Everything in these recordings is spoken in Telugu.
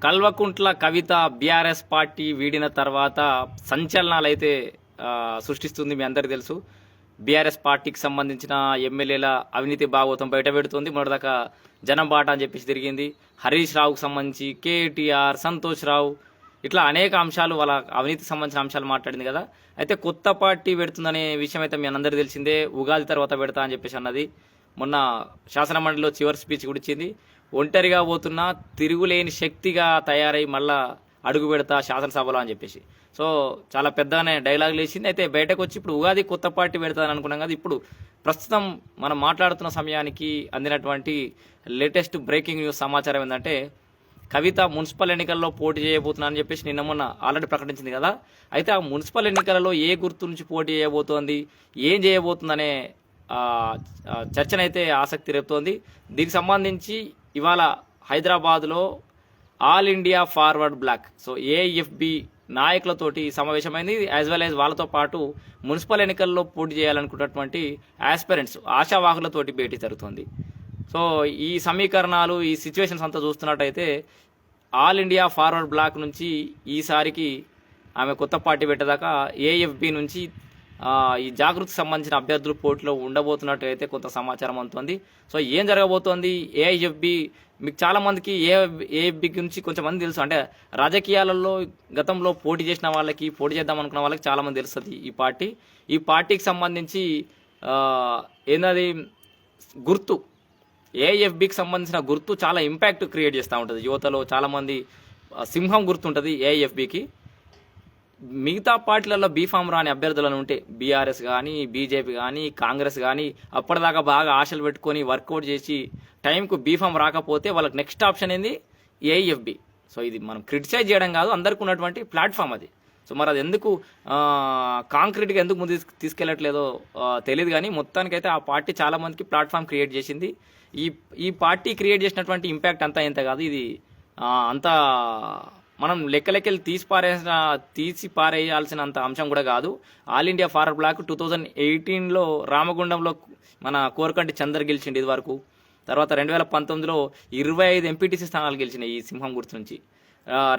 కల్వకుంట్ల కవిత బీఆర్ఎస్ పార్టీ వీడిన తర్వాత సంచలనాలు అయితే సృష్టిస్తుంది. మీ అందరికీ తెలుసు. బీఆర్ఎస్ పార్టీకి సంబంధించిన ఎమ్మెల్యేల అవినీతి భాగోతం బయటపెడుతుంది. మొదటిదాకా జనం బాట అని చెప్పేసి తిరిగింది. హరీష్ రావుకు సంబంధించి కేటీఆర్, సంతోష్ రావు ఇట్లా అనేక అంశాలు, వాళ్ళ అవినీతికి సంబంధించిన అంశాలు మాట్లాడింది కదా. అయితే కొత్త పార్టీ పెడుతుందనే విషయం అయితే మీ అందరికీ తెలిసిందే. ఉగాది తర్వాత పెడతా అని చెప్పేసి అన్నది. మొన్న శాసనమండలిలో చివరి స్పీచ్ కూడా ఇచ్చింది. ఒంటరిగా పోతున్నా తిరుగులేని శక్తిగా తయారై మళ్ళా అడుగు పెడతా శాసనసభలో అని చెప్పేసి. సో చాలా పెద్దగానే డైలాగ్ లేచింది. అయితే బయటకు వచ్చి ఇప్పుడు ఉగాది కొత్త పార్టీ పెడతాదని అనుకున్నాం కదా. ఇప్పుడు ప్రస్తుతం మనం మాట్లాడుతున్న సమయానికి అందినటువంటి లేటెస్ట్ బ్రేకింగ్ న్యూస్ సమాచారం ఏంటంటే, కవిత మున్సిపల్ ఎన్నికల్లో పోటీ చేయబోతున్నా అని చెప్పేసి నిన్న మొన్న ఆల్రెడీ ప్రకటించింది కదా. అయితే ఆ మున్సిపల్ ఎన్నికలలో ఏ గుర్తు నుంచి పోటీ చేయబోతోంది, ఏం చేయబోతుందనే చర్చనైతే ఆసక్తి రేపుతోంది. దీనికి సంబంధించి ఇవాళ హైదరాబాద్లో all India forward bloc, so AFB నాయకులతోటి సమావేశమైంది. యాజ్ వెల్ యాజ్ వాళ్ళతో పాటు మున్సిపల్ ఎన్నికల్లో పోటీ చేయాలనుకున్నటువంటి ఆస్పిరెంట్స్, ఆశావాహులతోటి భేటీ జరుగుతుంది. సో ఈ సమీకరణాలు, ఈ సిచ్యువేషన్స్ అంతా చూస్తున్నట్టయితే ఆల్ ఇండియా ఫార్వర్డ్ బ్లాక్ నుంచి ఈసారికి ఆమె కొత్త పార్టీ పెట్టేదాకా ఏఎఫ్బి నుంచి ఈ జాగృతికి సంబంధించిన అభ్యర్థులు పోటీలో ఉండబోతున్నట్టు అయితే కొంత సమాచారం అందుతుంది. సో ఏం జరగబోతోంది, ఏఐఎఫ్బి మీకు చాలా మందికి ఏఎఫ్బి గురించి కొంచెం మంది తెలుసు. అంటే రాజకీయాలలో గతంలో పోటీ చేసిన వాళ్ళకి, పోటీ చేద్దాం అనుకున్న వాళ్ళకి చాలా మంది తెలుస్తుంది ఈ పార్టీకి సంబంధించి ఏందది గుర్తు, ఏఎఫ్బికి సంబంధించిన గుర్తు చాలా ఇంపాక్ట్ క్రియేట్ చేస్తూ ఉంటుంది యువతలో. చాలామంది సింహం గుర్తుంటుంది ఏఎఫ్బికి. మిగతా పార్టీలలో బీఫామ్ రాని అభ్యర్థులను ఉంటే బీఆర్ఎస్ కానీ, బీజేపీ కానీ, కాంగ్రెస్ కానీ అప్పటిదాకా బాగా ఆశలు పెట్టుకొని వర్కౌట్ చేసి టైంకు బీఫామ్ రాకపోతే వాళ్ళకి నెక్స్ట్ ఆప్షన్ ఏంది ఏఐఎఫ్బి. సో ఇది మనం క్రిటిసైజ్ చేయడం కాదు, అందరికీ ఉన్నటువంటి ప్లాట్ఫామ్ అది. సో మరి అది ఎందుకు కాంక్రీట్గా ఎందుకు ముందు తీసుకెళ్లట్లేదో తెలియదు. కానీ మొత్తానికైతే ఆ పార్టీ చాలా మందికి ప్లాట్ఫామ్ క్రియేట్ చేసింది. ఈ పార్టీ క్రియేట్ చేసినటువంటి ఇంపాక్ట్ అంతా ఇంత కాదు. ఇది అంతా మనం లెక్కలెక్కలు తీసి పారేయాల్సినంత అంశం కూడా కాదు. ఆల్ ఇండియా ఫార్వర్డ్ బ్లాక్ 2018లో రామగుండంలో మన కోరకంటి చందర్ గెలిచిండు ఇది వరకు. తర్వాత 2019లో 25 ఎంపీటీసీ స్థానాలు గెలిచినాయి ఈ సింహం గుర్తు నుంచి.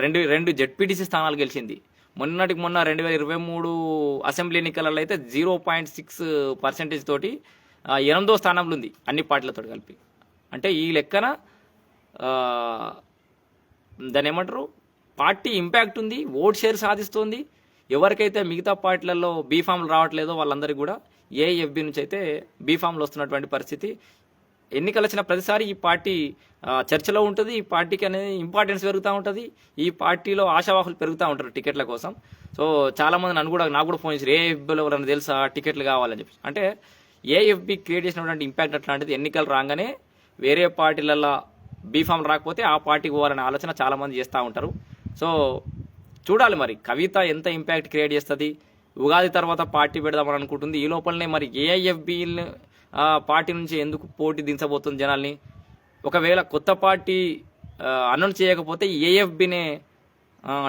రెండు జెడ్పీటీసీ స్థానాలు గెలిచింది. మొన్న 2023 అసెంబ్లీ ఎన్నికలలో అయితే 0.6% తోటి 8వ స్థానంలో ఉంది అన్ని పార్టీలతో కలిపి. అంటే ఈ లెక్కన దాన్ని ఏమంటారు, పార్టీ ఇంపాక్ట్ ఉంది, ఓట్ షేర్ సాధిస్తుంది. ఎవరికైతే మిగతా పార్టీలలో బీఫామ్లు రావట్లేదో వాళ్ళందరికీ కూడా ఏఎఫ్బి నుంచి అయితే బీఫామ్లు వస్తున్నటువంటి పరిస్థితి. ఎన్నికలు వచ్చిన ప్రతిసారి ఈ పార్టీ చర్చలో ఉంటుంది. ఈ పార్టీకి అనేది ఇంపార్టెన్స్ పెరుగుతూ ఉంటుంది. ఈ పార్టీలో ఆశావాహులు పెరుగుతూ ఉంటారు టికెట్ల కోసం. సో చాలామంది నాకు కూడా ఫోన్ చేశారు, ఏఎఫ్బిలో ఎవరైనా తెలుసా టికెట్లు కావాలని చెప్పి. అంటే ఏఎఫ్బి క్రియేట్ చేసినటువంటి ఇంపాక్ట్ అట్లాంటిది. ఎన్నికలు రాగానే వేరే పార్టీలలో బీఫామ్ రాకపోతే ఆ పార్టీకి పోవాలనే ఆలోచన చాలామంది చేస్తూ ఉంటారు. సో చూడాలి మరి కవిత ఎంత ఇంపాక్ట్ క్రియేట్ చేస్తుంది. ఉగాది తర్వాత పార్టీ పెడదామని అనుకుంటుంది. ఈ లోపలనే మరి ఏఐఎఫ్బి పార్టీ నుంచి ఎందుకు పోటీ దించబోతుంది జనాల్ని. ఒకవేళ కొత్త పార్టీ అనౌన్స్ చేయకపోతే ఏఎఫ్బినే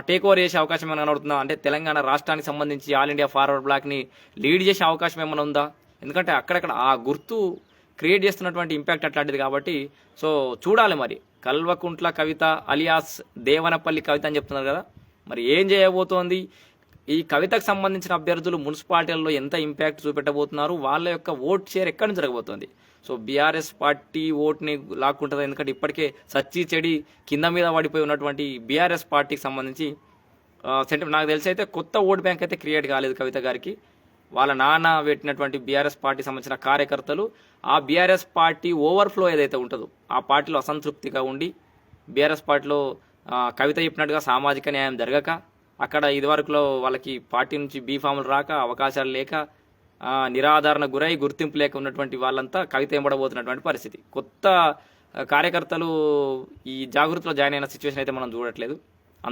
టేక్ ఓవర్ చేసే అవకాశం ఏమైనా కనబడుతుందా? అంటే తెలంగాణ రాష్ట్రానికి సంబంధించి ఆల్ ఇండియా ఫార్వర్డ్ బ్లాక్ని లీడ్ చేసే అవకాశం ఏమైనా ఉందా? ఎందుకంటే అక్కడక్కడ ఆ గుర్తు క్రియేట్ చేస్తున్నటువంటి ఇంపాక్ట్ అట్లాంటిది కాబట్టి. సో చూడాలి మరి. కల్వకుంట్ల కవిత అలియాస్ దేవనపల్లి కవిత అని చెప్తున్నారు కదా, మరి ఏం చేయబోతోంది? ఈ కవితకు సంబంధించిన అభ్యర్థులు మున్సిపాలిటీలలో ఎంత ఇంపాక్ట్ చూపెట్టబోతున్నారు? వాళ్ళ యొక్క ఓట్ షేర్ ఎక్కడి నుంచి జరగబోతోంది? సో బీఆర్ఎస్ పార్టీ ఓట్ని లాక్కుంటుంది. ఎందుకంటే ఇప్పటికే సచ్చి చెడి కింద మీద పడిపోయి ఉన్నటువంటి బీఆర్ఎస్ పార్టీకి సంబంధించి నాకు తెలిసి అయితే కొత్త ఓట్ బ్యాంక్ అయితే క్రియేట్ కాలేదు కవిత గారికి. వాళ్ళ నాన్న పెట్టినటువంటి బీఆర్ఎస్ పార్టీ సంబంధించిన కార్యకర్తలు ఆ బీఆర్ఎస్ పార్టీ ఓవర్ఫ్లో ఏదైతే ఉంటుందో ఆ పార్టీలో అసంతృప్తిగా ఉండి, బీఆర్ఎస్ పార్టీలో కవిత చెప్పినట్టుగా సామాజిక న్యాయం జరగక, అక్కడ ఇదివరకులో వాళ్ళకి పార్టీ నుంచి బీఫాములు రాక, అవకాశాలు లేక, నిరాధారణ గురై గుర్తింపు లేక ఉన్నటువంటి వాళ్ళంతా కవిత ఎంబడబోతున్నటువంటి పరిస్థితి. కొత్త కార్యకర్తలు ఈ జాగృతిలో జాయిన్ అయిన సిచ్యువేషన్ అయితే మనం చూడట్లేదు.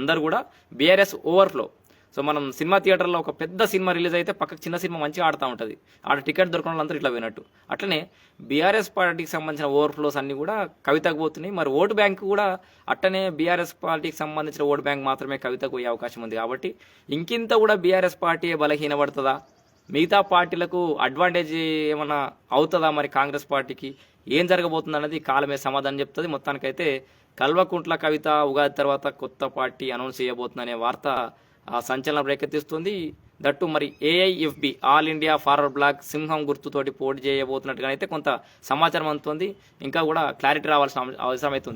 అందరూ కూడా బీఆర్ఎస్ ఓవర్ఫ్లో. సో మనం సినిమా థియేటర్లో ఒక పెద్ద సినిమా రిలీజ్ అయితే పక్కకు చిన్న సినిమా మంచిగా ఆడుతూ ఉంటుంది. ఆడ టికెట్ దొరకడం వాళ్ళంతా ఇట్లా వినట్టు. అట్లనే బీఆర్ఎస్ పార్టీకి సంబంధించిన ఓవర్ఫ్లోస్ అన్నీ కూడా కవితకు పోతున్నాయి. మరి ఓటు బ్యాంక్ కూడా అట్టనే బీఆర్ఎస్ పార్టీకి సంబంధించిన ఓటు బ్యాంక్ మాత్రమే కవితకు పోయే అవకాశం ఉంది. కాబట్టి ఇంకింత కూడా బీఆర్ఎస్ పార్టీ బలహీనపడుతుందా? మిగతా పార్టీలకు అడ్వాంటేజ్ ఏమన్నా అవుతుందా? మరి కాంగ్రెస్ పార్టీకి ఏం జరగబోతుంది అన్నది కాలమే సమాధానం చెప్తుంది. మొత్తానికైతే కల్వకుంట్ల కవిత ఉగాది తర్వాత కొత్త పార్టీ అనౌన్స్ చేయబోతుందనే వార్త ఆ సంచలనం రేకెత్తిస్తుంది. దట్టు మరి AIFB All India forward Bloc సింహం గుర్తుతోటి పోటీ చేయబోతున్నట్టుగా అయితే కొంత సమాచారం అందుతుంది. ఇంకా కూడా క్లారిటీ రావాల్సిన అవసరం అవుతుంది.